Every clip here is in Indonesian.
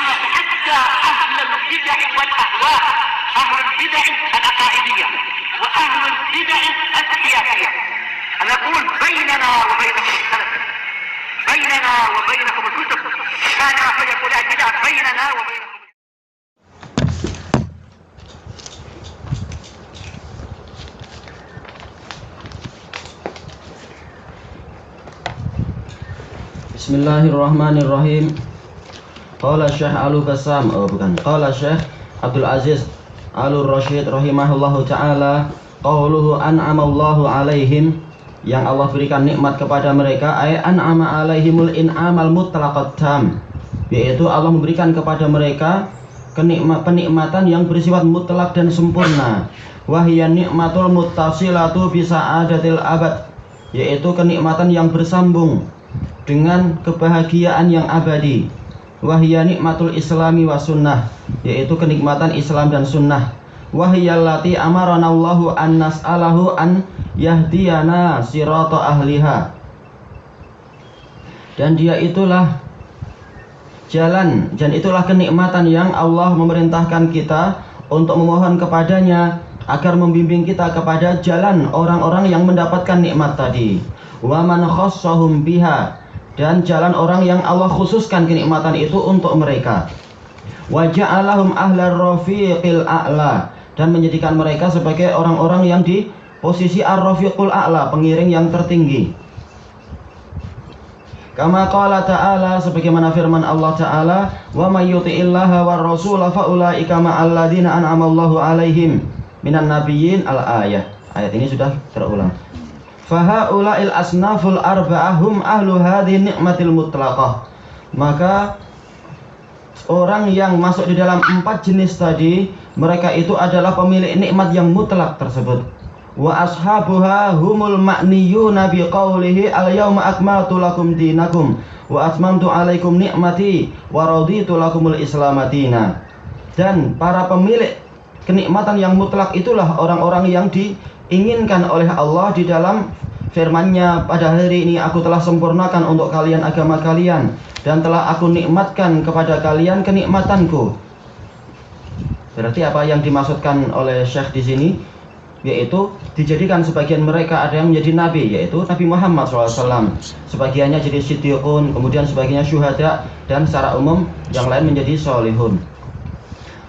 حتى أهل البدع والأهواء، أهل البدع العقائدية وأهل البدع السياسية. أنا أقول بيننا وبينكم السلف، بيننا وبينكم الكتب، كان فيقول البدع بيننا وبينكم. Bismillahirrahmanirrahim. Qala Syekh Al-Bassam, Qala Syekh Abdul Aziz Al-Rasyid rahimahullahu taala, qauluhu an'amallahu alaihim, yang Allah berikan nikmat kepada mereka, ay an'ama alaihimul in'amal mutlaqat tam, yaitu Allah memberikan kepada mereka penikmatan yang bersifat mutlak dan sempurna. Wahya nikmatul muttasilatu bi sa'adatil abad, yaitu kenikmatan yang bersambung dengan kebahagiaan yang abadi. Wahya nikmatul islami wa sunnah, yaitu kenikmatan Islam dan sunnah. Wahyallati amarana Allahu an nas'alahu an yahdiyana sirata ahliha, dan dia itulah jalan dan itulah kenikmatan yang Allah memerintahkan kita untuk memohon kepadanya agar membimbing kita kepada jalan orang-orang yang mendapatkan nikmat tadi. Wa man khassahum biha, dan jalan orang yang Allah khususkan kenikmatan itu untuk mereka. Wa ja'alahum ahlar rafiqil a'la, dan menjadikan mereka sebagai orang-orang yang di posisi ar-rafiqul a'la, pengiring yang tertinggi. Kama qala ta'ala, sebagaimana firman Allah Ta'ala, wa may yuti'illaha war rasul fa ulaika ma'al ladzina an'ama Allahu 'alaihim minan nabiyyin al-ayah. Ayat ini sudah terulang. Fahaula'il asnaful arba'ahum ahlu hadhihi ni'matil mutlaqah, maka orang yang masuk di dalam 4 jenis tadi, mereka itu adalah pemilik nikmat yang mutlak tersebut. Wa ashabuha humul ma'niyuna biqaulihi al-yauma akmaltu lakum dinakum wa atmamtu 'alaikum ni'mati wa raditu lakumul islamadzina. Dan para pemilik kenikmatan yang mutlak itulah orang-orang yang diinginkan oleh Allah di dalam firman-Nya, pada hari ini aku telah sempurnakan untuk kalian agama kalian dan telah aku nikmatkan kepada kalian kenikmatanku. Berarti apa yang dimaksudkan oleh Syekh di sini? Yaitu dijadikan sebagian mereka ada yang menjadi nabi, yaitu Nabi Muhammad SAW. Sebagiannya jadi siddiqun, kemudian sebagiannya syuhada, dan secara umum yang lain menjadi sholihun.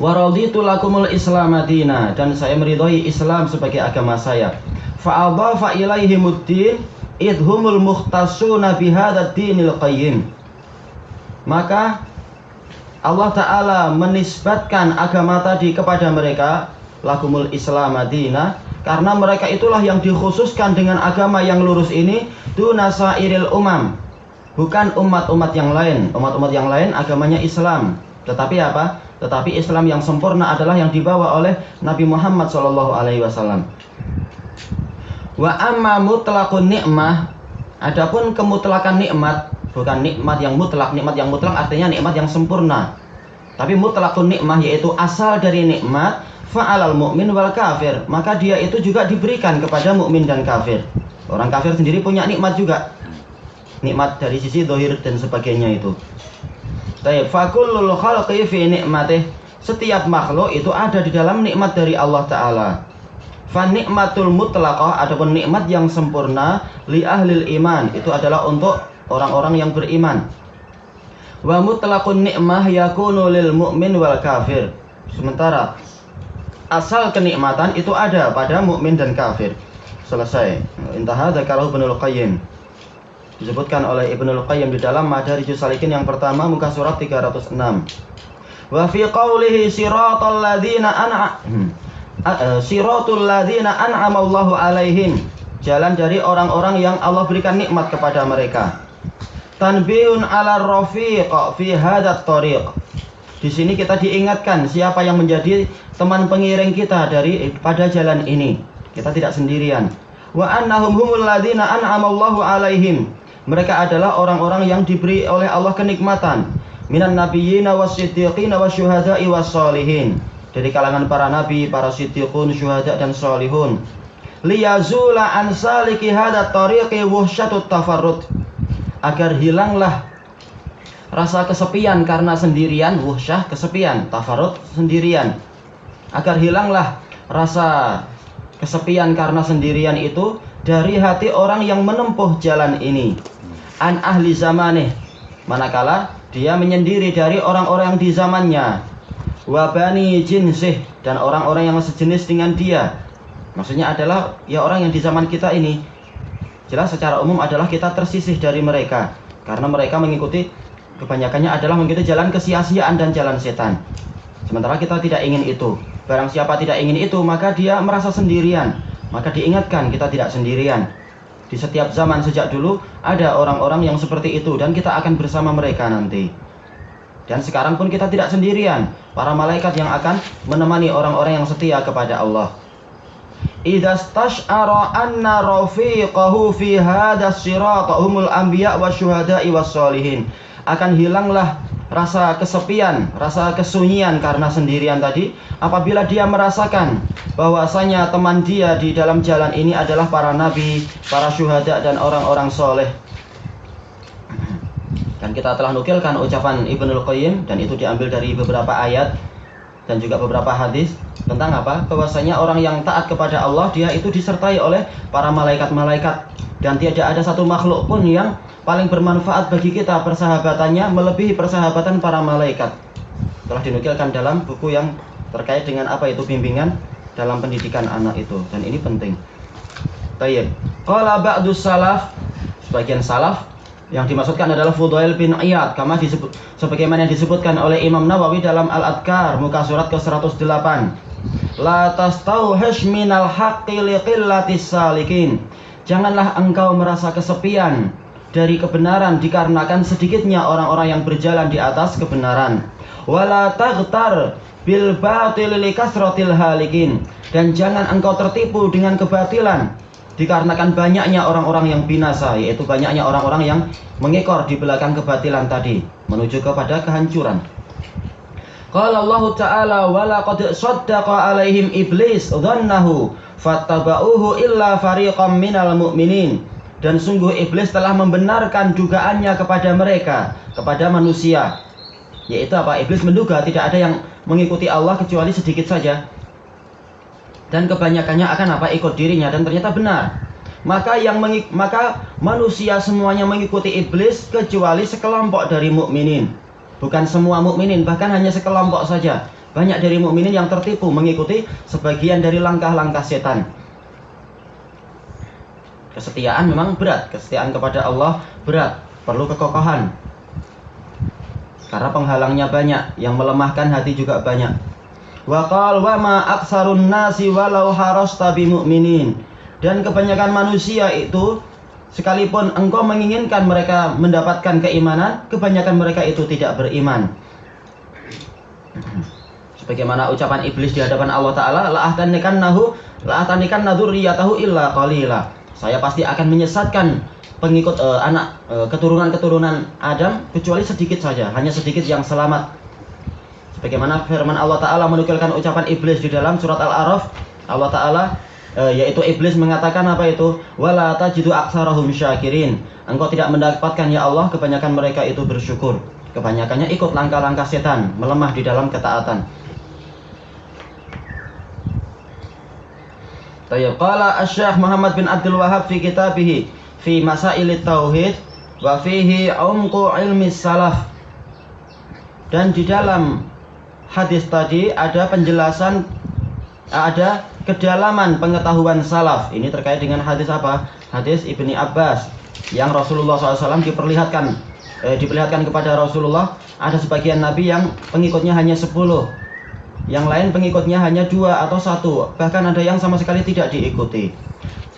Wa raditu lakumul islamadzina, dan saya meridhoi Islam sebagai agama saya. Fa'adhafa ilaihimuddin idhumul mukhtasuna bihadzal dinil qayyim, maka Allah Ta'ala menisbatkan agama tadi kepada mereka, lakumul islamadzina, karena mereka itulah yang dikhususkan dengan agama yang lurus ini, dunasairil umam, bukan umat-umat yang lain. Umat-umat yang lain agamanya Islam, tetapi apa? Tetapi Islam yang sempurna adalah yang dibawa oleh Nabi Muhammad SAW. Wa amma mutlaqun ni'mah, adapun kemutlakan nikmat, bukan nikmat yang mutlak. Nikmat yang mutlak artinya nikmat yang sempurna. Tapi mutlaqun nikmah, yaitu asal dari nikmat, fa'alal mu'min wal kafir, maka dia itu juga diberikan kepada mukmin dan kafir. Orang kafir sendiri punya nikmat juga, nikmat dari sisi zahir dan sebagainya itu. Taib fakullul khalqi fi nikmatih, setiap makhluk itu ada di dalam nikmat dari Allah Ta'ala. Fa nikmatul mutlaqah, adapun nikmat yang sempurna, li ahlil iman, itu adalah untuk orang-orang yang beriman. Wa mutlaqun nikmah yakunu lil mu'min wal kafir, sementara asal kenikmatan itu ada pada mukmin dan kafir. Selesai. Intaha dzakarahu Ibnul Qayyim. Disebutkan oleh Ibnul Qayyim di dalam Madarijus Salikin yang pertama, muka surat 306. Wa fi qawlihi siratal ladzina siratul ladzina an'ama Allahu alaihim, jalan dari orang-orang yang Allah berikan nikmat kepada mereka. Tanbihun 'ala rafiq fi hadzal thariq, di sini kita diingatkan siapa yang menjadi teman pengiring kita pada jalan ini. Kita tidak sendirian. Wa annahum humul ladzina an'ama Allahu alaihim, mereka adalah orang-orang yang diberi oleh Allah kenikmatan. Minan nabiyyina was-siddiqina wasyuhada'i was-sholihin, dari kalangan para nabi, para siddiqun, syuhada dan sholihun. Liyazula an saliki hadzal tariqi wuhsyatut tafarrud, agar hilanglah rasa kesepian karena sendirian, wuhsyah kesepian, tafarrud sendirian. Agar hilanglah rasa kesepian karena sendirian itu dari hati orang yang menempuh jalan ini. An ahli zamanih, manakala dia menyendiri dari orang-orang di zamannya. Wa bani jinsih, dan orang-orang yang sejenis dengan dia. Maksudnya adalah ya orang yang di zaman kita ini. Jelas secara umum adalah kita tersisih dari mereka, karena mereka mengikuti, kebanyakannya adalah mengikuti jalan kesia-siaan dan jalan setan. Sementara kita tidak ingin itu. Barang siapa tidak ingin itu, maka dia merasa sendirian. Maka diingatkan kita tidak sendirian. Di setiap zaman sejak dulu ada orang-orang yang seperti itu, dan kita akan bersama mereka nanti. Dan sekarang pun kita tidak sendirian. Para malaikat yang akan menemani orang-orang yang setia kepada Allah. Idza stash'ara anna rafiqahu fi hadas sirat humul anbiya wasyuhada'i wassolihin. Akan hilanglah rasa kesepian, rasa kesunyian karena sendirian tadi apabila dia merasakan bahwasanya teman dia di dalam jalan ini adalah para nabi, para syuhada dan orang-orang soleh. Dan kita telah nukilkan ucapan Ibnul Qayyim, dan itu diambil dari beberapa ayat dan juga beberapa hadis tentang apa? Bahwasanya orang yang taat kepada Allah, dia itu disertai oleh para malaikat-malaikat, dan tidak ada satu makhluk pun yang paling bermanfaat bagi kita persahabatannya melebihi persahabatan para malaikat. Telah dinukilkan dalam buku yang terkait dengan apa itu bimbingan dalam pendidikan anak itu, dan ini penting. Tayyib. Qala ba'dus salaf, sebagian salaf yang dimaksudkan adalah Fudail bin Iyad, sebagaimana yang disebutkan oleh Imam Nawawi dalam Al-Adhkar muka surat ke-108. La tastauhish minal haqqi liqillatis salikin. Janganlah engkau merasa kesepian dari kebenaran dikarenakan sedikitnya orang-orang yang berjalan di atas kebenaran. Wala taghtar bil batil likasratil halikin. Dan jangan engkau tertipu dengan kebatilan dikarenakan banyaknya orang-orang yang binasa, yaitu banyaknya orang-orang yang mengekor di belakang kebatilan tadi menuju kepada kehancuran. Qala Allah Ta'ala wa laqad saddaqa alaihim iblis dhannahu fattaba'uhu illa fariqam minal mu'minin. Dan sungguh iblis telah membenarkan dugaannya kepada mereka, kepada manusia. Yaitu apa? Iblis menduga tidak ada yang mengikuti Allah kecuali sedikit saja. Dan kebanyakannya akan apa? Ikut dirinya, dan ternyata benar. Maka manusia semuanya mengikuti iblis kecuali sekelompok dari mukminin. Bukan semua mukminin, bahkan hanya sekelompok saja. Banyak dari mukminin yang tertipu mengikuti sebagian dari langkah-langkah setan. Kesetiaan memang berat, kesetiaan kepada Allah berat, perlu kekokohan. Karena penghalangnya banyak, yang melemahkan hati juga banyak. Wa qala wa ma aktsarun nasi walau harasta bimu'minin. Dan kebanyakan manusia itu, sekalipun engkau menginginkan mereka mendapatkan keimanan, kebanyakan mereka itu tidak beriman. Sebagaimana ucapan iblis di hadapan Allah Ta'ala, la'atanikan dzurriyyatahu illa qalila. Saya pasti akan menyesatkan pengikut keturunan Adam kecuali sedikit saja, hanya sedikit yang selamat. Sebagaimana firman Allah Ta'ala menukilkan ucapan iblis di dalam surat Al-A'raf, Allah Ta'ala yaitu iblis mengatakan apa itu? Wala tajidu aktsarahum syakirin. Engkau tidak mendapatkan ya Allah kebanyakan mereka itu bersyukur. Kebanyakannya ikut langkah-langkah setan, melemah di dalam ketaatan. Tayyib. Qala Asy-Syaikh Muhammad bin Abdul Wahhab fi kitabih fi Masailit Tauhid wa fihi umqu ilmi salaf. Dan di dalam hadis tadi ada penjelasan, ada kedalaman pengetahuan salaf. Ini terkait dengan hadis apa? Hadis Ibni Abbas yang Rasulullah SAW diperlihatkan kepada Rasulullah. Ada sebagian nabi yang pengikutnya hanya 10, yang lain pengikutnya hanya 2 atau 1, bahkan ada yang sama sekali tidak diikuti.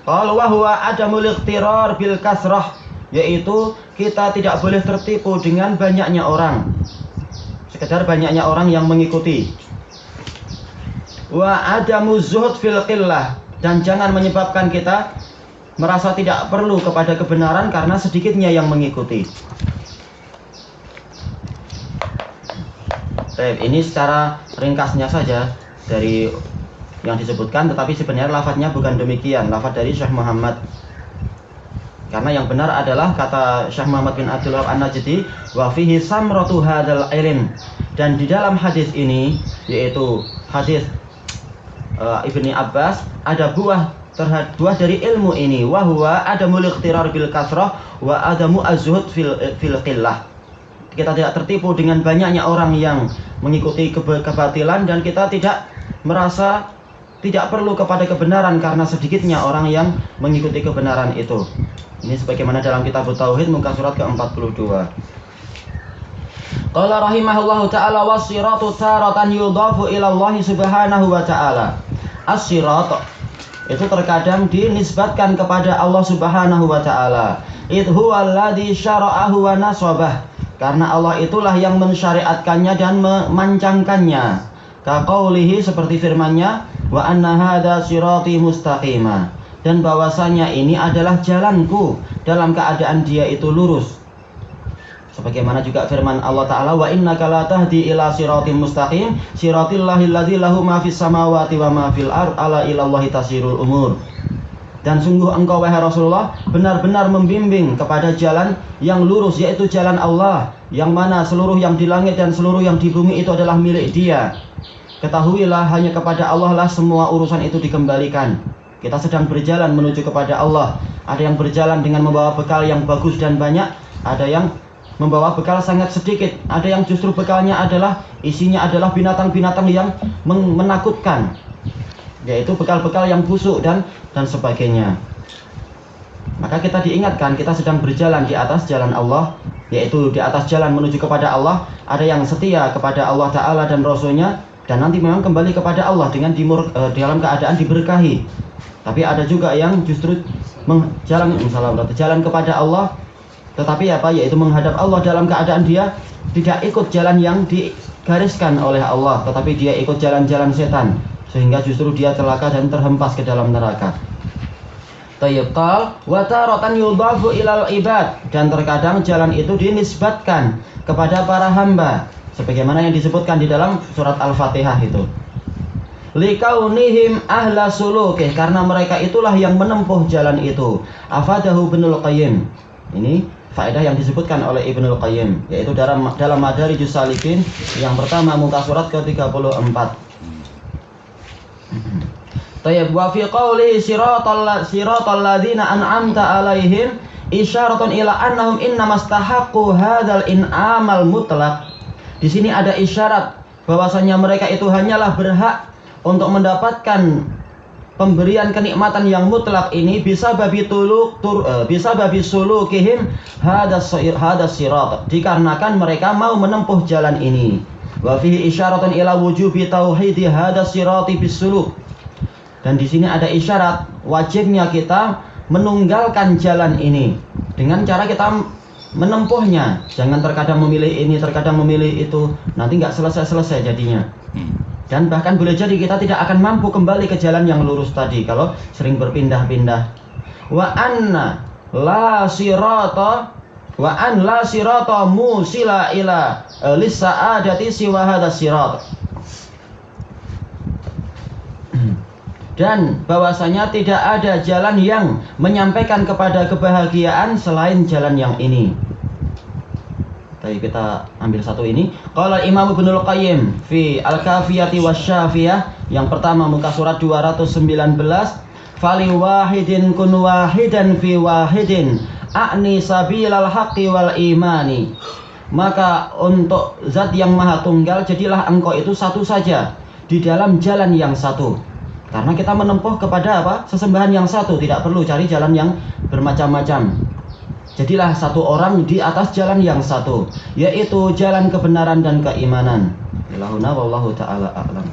Qala wa huwa adamul ightirar bil kasrah, yaitu kita tidak boleh tertipu dengan banyaknya orang, sekedar banyaknya orang yang mengikuti. Wa adamu zuhud fil qillah, dan jangan menyebabkan kita merasa tidak perlu kepada kebenaran karena sedikitnya yang mengikuti. Baik, ini secara ringkasnya saja dari yang disebutkan, tetapi sebenarnya lafadznya bukan demikian. Lafadz dari Syekh Muhammad Karena yang benar adalah kata Syekh Muhammad bin Abdul Wahab An-Najdi, wa fihi samratu hadzal ilm. Dan di dalam hadis ini, yaitu hadis Ibni Abbas, ada buah dari ilmu ini, wa huwa adamul ikhtirar bil kasrah wa adamu az-zuhud fil qillah. Kita tidak tertipu dengan banyaknya orang yang mengikuti kebatilan, dan kita tidak merasa tidak perlu kepada kebenaran karena sedikitnya orang yang mengikuti kebenaran itu. Ini sebagaimana dalam kitab Tauhid muka surat ke-42. Qala rahimahullahu ta'ala was-siratu taratan yudhafu ila Allah subhanahu wa ta'ala. As-sirat itu terkadang dinisbatkan kepada Allah subhanahu wa ta'ala. Idh huwa alladhi syara'ahu wa nasabah. Karena Allah itulah yang mensyariatkannya dan memancangkannya. Kaqaulihi, seperti firman-Nya, wa anna hadza sirati mustaqima. Dan bahwasanya ini adalah jalanku dalam keadaan dia itu lurus. Sebagaimana juga firman Allah Ta'ala, wa innaka la tahdi ila siratim mustaqim siratillahi alladzi lahu ma fis samawati wa ma fil ard ala ilallahi tasirul umur. Dan sungguh engkau wahai Rasulullah benar-benar membimbing kepada jalan yang lurus, yaitu jalan Allah, yang mana seluruh yang di langit dan seluruh yang di bumi itu adalah milik Dia. Ketahuilah hanya kepada Allah lah semua urusan itu dikembalikan. Kita sedang berjalan menuju kepada Allah. Ada yang berjalan dengan membawa bekal yang bagus dan banyak, ada yang membawa bekal sangat sedikit, ada yang justru bekalnya adalah isinya adalah binatang-binatang yang menakutkan, yaitu bekal-bekal yang busuk dan sebagainya. Maka kita diingatkan kita sedang berjalan di atas jalan Allah, yaitu di atas jalan menuju kepada Allah. Ada yang setia kepada Allah Ta'ala dan Rasulnya, dan nanti memang kembali kepada Allah dengan dalam keadaan diberkahi. Tapi ada juga yang justru jalan kepada Allah, tetapi yaitu menghadap Allah dalam keadaan dia tidak ikut jalan yang digariskan oleh Allah, tetapi dia ikut jalan-jalan setan, sehingga justru dia celaka dan terhempas ke dalam neraka. Tayyib qal wa taratan yudhafu ilal ibad. Dan terkadang jalan itu dinisbatkan kepada para hamba, sebagaimana yang disebutkan di dalam surat Al-Fatihah itu. Likaunihim ahla sulukih, karena mereka itulah yang menempuh jalan itu. Afadahu Ibnul Qayyim. Ini faedah yang disebutkan oleh Ibnul Qayyim, yaitu dalam Madarijus Salikin yang pertama muka surat ke-34. Tayyib wa fi qawli siratal ladzina an'amta alaihim isyaratun ila annahum innamastahaqqu hadzal in'amal mutlaq. Di sini ada isyarat bahwasanya mereka itu hanyalah berhak untuk mendapatkan pemberian kenikmatan yang mutlak ini bisa babi sulukihim hadas sirat, dikarenakan mereka mau menempuh jalan ini. Wa fihi isyaratun ila wujubi tauhidi hadas sirati bisuluk. Dan di sini ada isyarat wajibnya kita menunggalkan jalan ini dengan cara kita menempuhnya. Jangan terkadang memilih ini, terkadang memilih itu, nanti nggak selesai jadinya. Dan bahkan boleh jadi kita tidak akan mampu kembali ke jalan yang lurus tadi kalau sering berpindah-pindah. Wa an la sirata musila ila lisa'adati siwa hadas sirat. Dan bahwasanya tidak ada jalan yang menyampaikan kepada kebahagiaan selain jalan yang ini. Tapi kita ambil satu ini. Qala Imam Ibnul Qayyim fi Al-Kafiyati Wasyafiyah, yang pertama muka surat 219, fali wahidin kun wahidan fi wahidin a'ni sabilal haqqi wal imani. Maka untuk zat yang maha tunggal, jadilah engkau itu satu saja di dalam jalan yang satu. Karena kita menempuh kepada sesembahan yang satu, tidak perlu cari jalan yang bermacam-macam. Jadilah satu orang di atas jalan yang satu, yaitu jalan kebenaran dan keimanan. Ilahuna wallahu ta'ala a'lam.